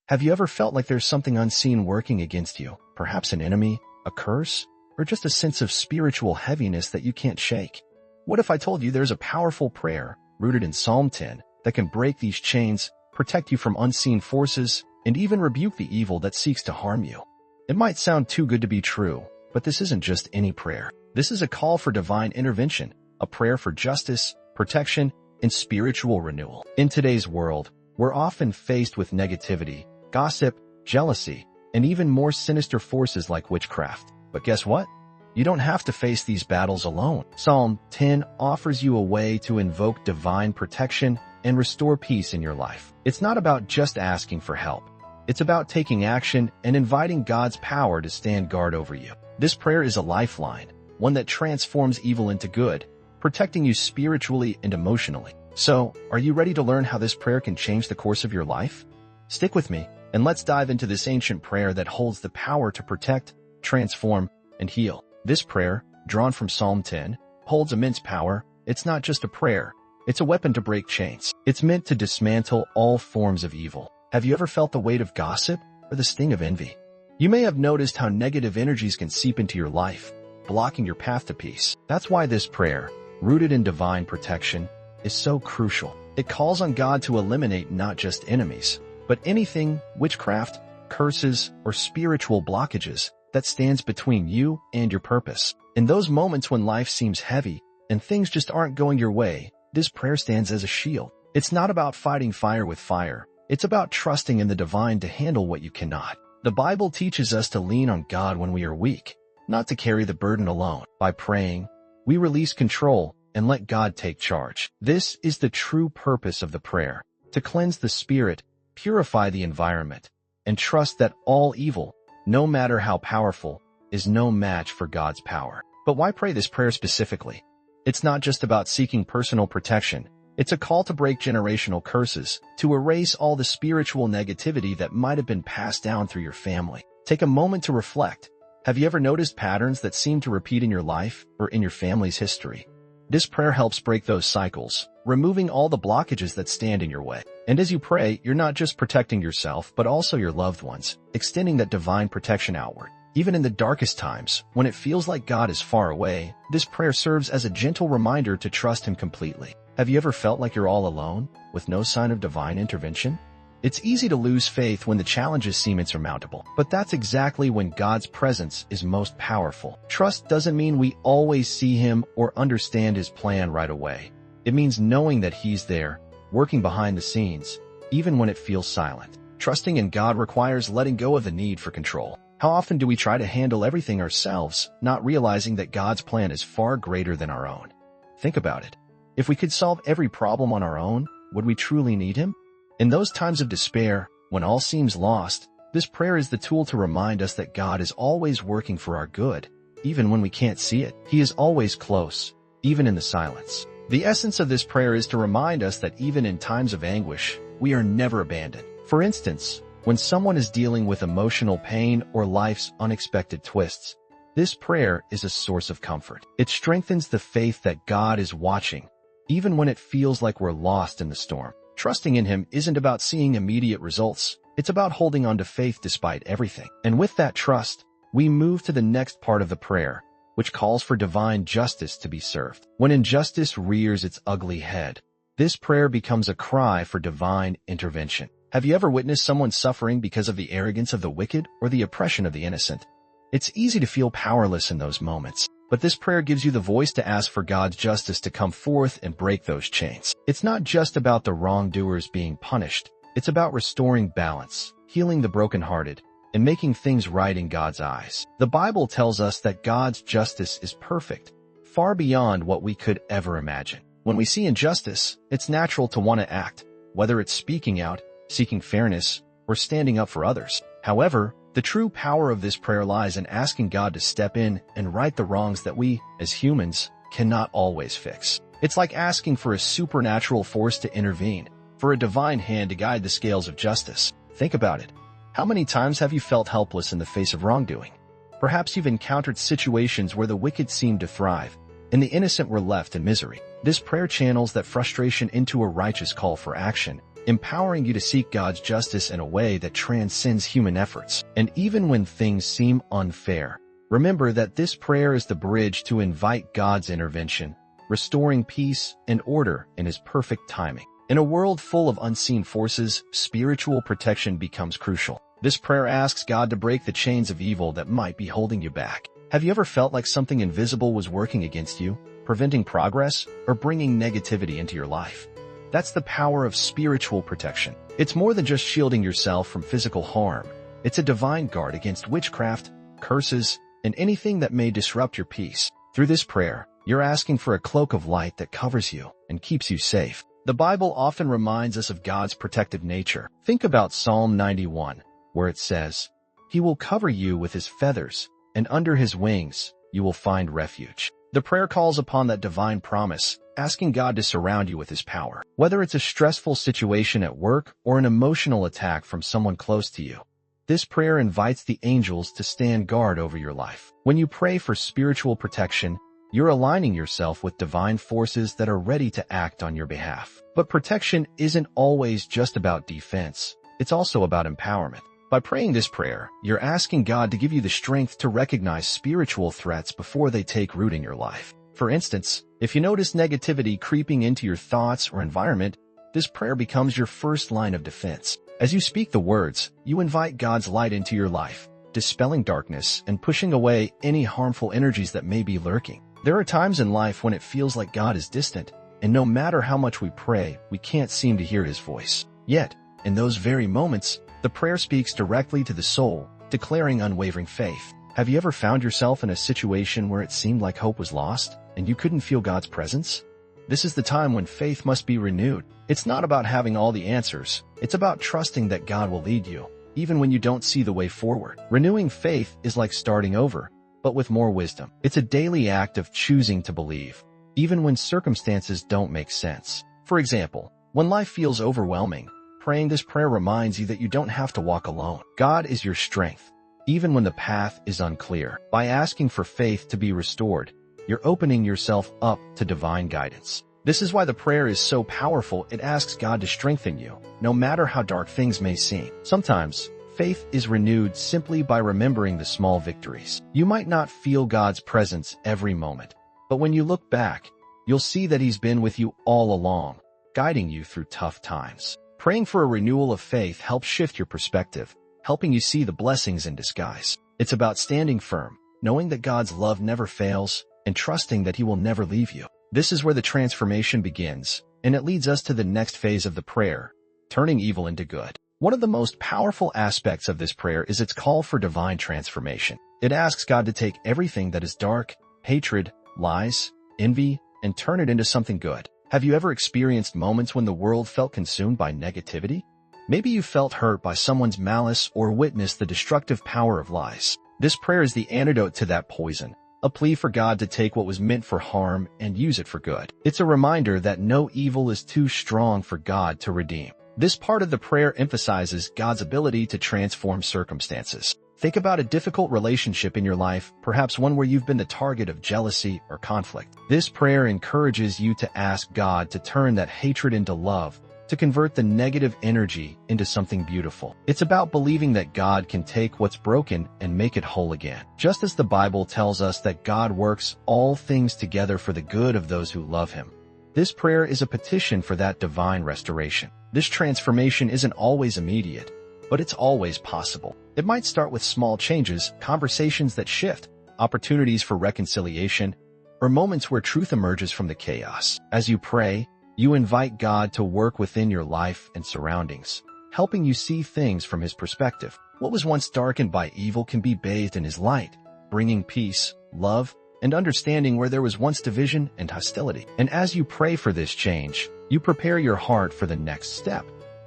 Have you ever felt like there's something unseen working against you? Perhaps an enemy, a curse, or just a sense of spiritual heaviness that you can't shake? What if I told you there's a powerful prayer rooted in Psalm 10 that can break these chains, protect you from unseen forces, and even rebuke the evil that seeks to harm you? It might sound too good to be true, but this isn't just any prayer. This is a call for divine intervention, a prayer for justice, protection, and spiritual renewal. In today's world, we're often faced with negativity, gossip, jealousy, and even more sinister forces like witchcraft. But guess what? You don't have to face these battles alone. Psalm 10 offers you a way to invoke divine protection and restore peace in your life. It's not about just asking for help. It's about taking action and inviting God's power to stand guard over you. This prayer is a lifeline, one that transforms evil into good, protecting you spiritually and emotionally. So, are you ready to learn how this prayer can change the course of your life? Stick with me, and let's dive into this ancient prayer that holds the power to protect, transform, and heal. This prayer, drawn from Psalm 10, holds immense power. It's not just a prayer. It's a weapon to break chains. It's meant to dismantle all forms of evil. Have you ever felt the weight of gossip or the sting of envy? You may have noticed how negative energies can seep into your life, blocking your path to peace. That's why this prayer, rooted in divine protection, is so crucial. It calls on God to eliminate not just enemies, but anything, witchcraft, curses, or spiritual blockages that stands between you and your purpose. In those moments when life seems heavy and things just aren't going your way, this prayer stands as a shield. It's not about fighting fire with fire. It's about trusting in the divine to handle what you cannot. The Bible teaches us to lean on God when we are weak, not to carry the burden alone. By praying, we release control and let God take charge. This is the true purpose of the prayer, to cleanse the spirit, purify the environment, and trust that all evil, no matter how powerful, is no match for God's power. But why pray this prayer specifically? It's not just about seeking personal protection. It's a call to break generational curses, to erase all the spiritual negativity that might have been passed down through your family. Take a moment to reflect. Have you ever noticed patterns that seem to repeat in your life or in your family's history? This prayer helps break those cycles, removing all the blockages that stand in your way. And as you pray, you're not just protecting yourself, but also your loved ones, extending that divine protection outward. Even in the darkest times, when it feels like God is far away, this prayer serves as a gentle reminder to trust Him completely. Have you ever felt like you're all alone, with no sign of divine intervention? It's easy to lose faith when the challenges seem insurmountable, but that's exactly when God's presence is most powerful. Trust doesn't mean we always see Him or understand His plan right away. It means knowing that He's there, working behind the scenes, even when it feels silent. Trusting in God requires letting go of the need for control. How often do we try to handle everything ourselves, not realizing that God's plan is far greater than our own? Think about it. If we could solve every problem on our own, would we truly need Him? In those times of despair, when all seems lost, this prayer is the tool to remind us that God is always working for our good, even when we can't see it. He is always close, even in the silence. The essence of this prayer is to remind us that even in times of anguish, we are never abandoned. For instance, when someone is dealing with emotional pain or life's unexpected twists, this prayer is a source of comfort. It strengthens the faith that God is watching, even when it feels like we're lost in the storm. Trusting in Him isn't about seeing immediate results. It's about holding on to faith despite everything. And with that trust, we move to the next part of the prayer, which calls for divine justice to be served. When injustice rears its ugly head, this prayer becomes a cry for divine intervention. Have you ever witnessed someone suffering because of the arrogance of the wicked or the oppression of the innocent? It's easy to feel powerless in those moments. But this prayer gives you the voice to ask for God's justice to come forth and break those chains. It's not just about the wrongdoers being punished. It's about restoring balance, healing the brokenhearted, and making things right in God's eyes. The Bible tells us that God's justice is perfect, far beyond what we could ever imagine. When we see injustice, it's natural to want to act, whether it's speaking out, seeking fairness, or standing up for others. However, the true power of this prayer lies in asking God to step in and right the wrongs that we, as humans, cannot always fix. It's like asking for a supernatural force to intervene, for a divine hand to guide the scales of justice. Think about it. How many times have you felt helpless in the face of wrongdoing? Perhaps you've encountered situations where the wicked seemed to thrive, and the innocent were left in misery. This prayer channels that frustration into a righteous call for action, empowering you to seek God's justice in a way that transcends human efforts. And even when things seem unfair, remember that this prayer is the bridge to invite God's intervention, restoring peace and order in His perfect timing. In a world full of unseen forces, spiritual protection becomes crucial. This prayer asks God to break the chains of evil that might be holding you back. Have you ever felt like something invisible was working against you, preventing progress, or bringing negativity into your life? That's the power of spiritual protection. It's more than just shielding yourself from physical harm. It's a divine guard against witchcraft, curses, and anything that may disrupt your peace. Through this prayer, you're asking for a cloak of light that covers you and keeps you safe. The Bible often reminds us of God's protective nature. Think about Psalm 91, where it says, "He will cover you with His feathers, and under His wings you will find refuge." The prayer calls upon that divine promise, asking God to surround you with His power. Whether it's a stressful situation at work or an emotional attack from someone close to you, this prayer invites the angels to stand guard over your life. When you pray for spiritual protection, you're aligning yourself with divine forces that are ready to act on your behalf. But protection isn't always just about defense. It's also about empowerment. By praying this prayer, you're asking God to give you the strength to recognize spiritual threats before they take root in your life. For instance, if you notice negativity creeping into your thoughts or environment, this prayer becomes your first line of defense. As you speak the words, you invite God's light into your life, dispelling darkness and pushing away any harmful energies that may be lurking. There are times in life when it feels like God is distant, and no matter how much we pray, we can't seem to hear His voice. Yet, in those very moments, the prayer speaks directly to the soul, declaring unwavering faith. Have you ever found yourself in a situation where it seemed like hope was lost, and you couldn't feel God's presence? This is the time when faith must be renewed. It's not about having all the answers. It's about trusting that God will lead you, even when you don't see the way forward. Renewing faith is like starting over, but with more wisdom. It's a daily act of choosing to believe, even when circumstances don't make sense. For example, when life feels overwhelming, praying this prayer reminds you that you don't have to walk alone. God is your strength, even when the path is unclear. By asking for faith to be restored, you're opening yourself up to divine guidance. This is why the prayer is so powerful. It asks God to strengthen you, no matter how dark things may seem. Sometimes, faith is renewed simply by remembering the small victories. You might not feel God's presence every moment, but when you look back, you'll see that He's been with you all along, guiding you through tough times. Praying for a renewal of faith helps shift your perspective, helping you see the blessings in disguise. It's about standing firm, knowing that God's love never fails, and trusting that He will never leave you. This is where the transformation begins, and it leads us to the next phase of the prayer, turning evil into good. One of the most powerful aspects of this prayer is its call for divine transformation. It asks God to take everything that is dark, hatred, lies, envy, and turn it into something good. Have you ever experienced moments when the world felt consumed by negativity? Maybe you felt hurt by someone's malice or witnessed the destructive power of lies. This prayer is the antidote to that poison, a plea for God to take what was meant for harm and use it for good. It's a reminder that no evil is too strong for God to redeem. This part of the prayer emphasizes God's ability to transform circumstances. Think about a difficult relationship in your life, perhaps one where you've been the target of jealousy or conflict. This prayer encourages you to ask God to turn that hatred into love, to convert the negative energy into something beautiful. It's about believing that God can take what's broken and make it whole again. Just as the Bible tells us that God works all things together for the good of those who love Him, this prayer is a petition for that divine restoration. This transformation isn't always immediate, but it's always possible. It might start with small changes, conversations that shift, opportunities for reconciliation, or moments where truth emerges from the chaos. As you pray, you invite God to work within your life and surroundings, helping you see things from His perspective. What was once darkened by evil can be bathed in His light, bringing peace, love, and understanding where there was once division and hostility. And as you pray for this change, you prepare your heart for the next step,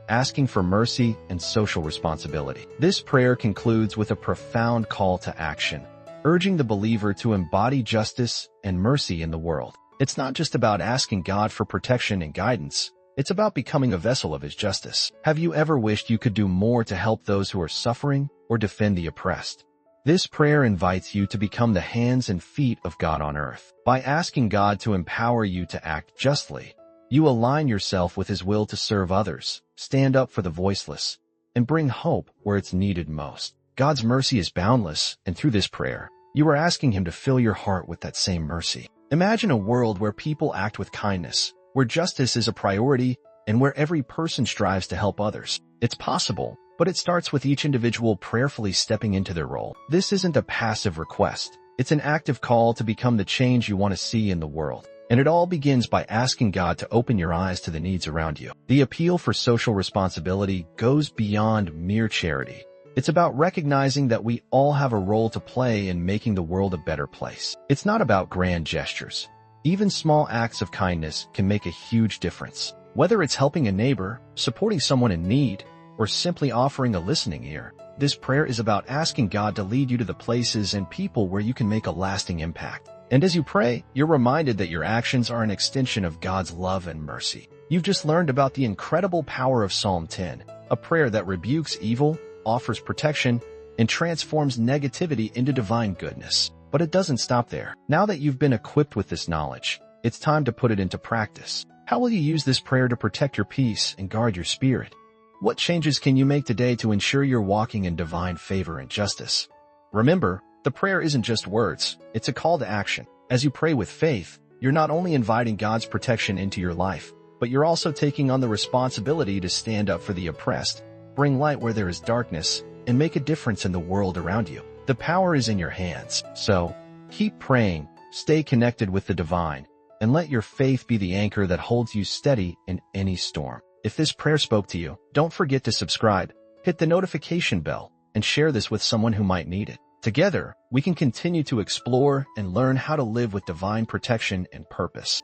asking for mercy and social responsibility. This prayer concludes with a profound call to action, urging the believer to embody justice and mercy in the world. It's not just about asking God for protection and guidance. It's about becoming a vessel of His justice. Have you ever wished you could do more to help those who are suffering or defend the oppressed? This prayer invites you to become the hands and feet of God on earth. By asking God to empower you to act justly, You align yourself with His will to serve others, stand up for the voiceless, and bring hope where it's needed most. God's mercy is boundless, and through this prayer, you are asking Him to fill your heart with that same mercy. Imagine a world where people act with kindness, where justice is a priority, and where every person strives to help others. It's possible, but it starts with each individual prayerfully stepping into their role. This isn't a passive request. It's an active call to become the change you want to see in the world. And it all begins by asking God to open your eyes to the needs around you. The appeal for social responsibility goes beyond mere charity. It's about recognizing that we all have a role to play in making the world a better place. It's not about grand gestures. Even small acts of kindness can make a huge difference. Whether it's helping a neighbor, supporting someone in need, or simply offering a listening ear, this prayer is about asking God to lead you to the places and people where you can make a lasting impact. And as you pray, you're reminded that your actions are an extension of God's love and mercy. You've just learned about the incredible power of Psalm 10, a prayer that rebukes evil, offers protection, and transforms negativity into divine goodness. But it doesn't stop there. Now that you've been equipped with this knowledge, it's time to put it into practice. How will you use this prayer to protect your peace and guard your spirit? What changes can you make today to ensure you're walking in divine favor and justice? Remember, the prayer isn't just words, it's a call to action. As you pray with faith, you're not only inviting God's protection into your life, but you're also taking on the responsibility to stand up for the oppressed, bring light where there is darkness, and make a difference in the world around you. The power is in your hands, so keep praying, stay connected with the divine, and let your faith be the anchor that holds you steady in any storm. If this prayer spoke to you, don't forget to subscribe, hit the notification bell, and share this with someone who might need it. Together, we can continue to explore and learn how to live with divine protection and purpose.